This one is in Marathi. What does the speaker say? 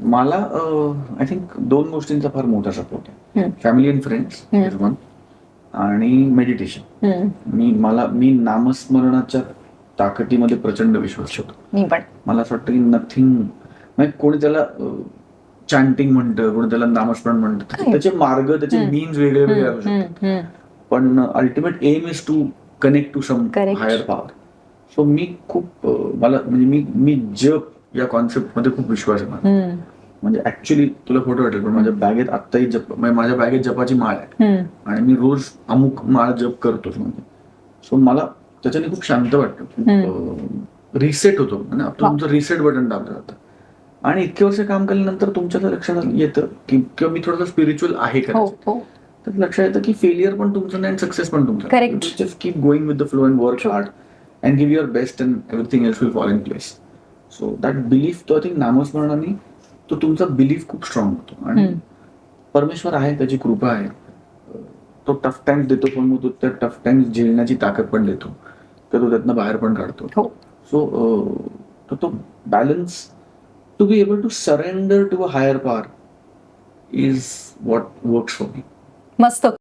मला आय थिंक 2 गोष्टींचा फार मोठा सपोर्ट आहे. Family and friends is one, आणि मेडिटेशन. मी नामस्मरणाच्या ताकदीमध्ये प्रचंड विश्वास ठेवतो. मला असं वाटतं की नथिंग, म्हणजे कोणी त्याला चॅन्टिंग म्हणतं, कोणी त्याला नामस्मरण म्हणतं, त्याचे मार्ग, त्याचे मीन्स वेगळे वेगळे असू शकतात, पण ultimate aim is to connect to some higher power. So मी खूप मला म्हणजे मी जप या कॉन्सेप्ट मध्ये खूप विश्वास आहे माझा. म्हणजे ऍक्च्युली तुला फोटो वाटेल, पण माझ्या बॅगेत आत्ताही म्हणजे माझ्या बॅगेत जपाची माळ आहे आणि मी रोज अमुक माळ जप करतोच. म्हणजे सो मला त्याच्याने खूप शांत वाटतं, खूप रिसेट होतो, म्हणजे तुमचं रिसेट बटन दाबलं जातं. आणि इतके वर्ष काम केल्यानंतर तुमच्या लक्षात येतं की किंवा मी थोडंसं स्पिरिच्युअल आहे का, तर लक्षात येतं की फेलियर पण तुमचं नाही, सक्सेस पण तुमचं. Just keep going with the flow and work hard and give your best and everything else will fall in place. So that belief, तो आय थिंक नामस्मरणाने तो तुमचा बिलीफ खूप स्ट्रॉंग होतो. आणि परमेश्वर आहे, त्याची कृपा आहे, तो टफ टाइम्स देतो, पण मग तो त्या टफ टाइम्स झेलण्याची ताकद पण देतो, तर तो त्यातनं बाहेर पण काढतो. सो तो balance, to be able to surrender to a higher power is what works for me. मस्त.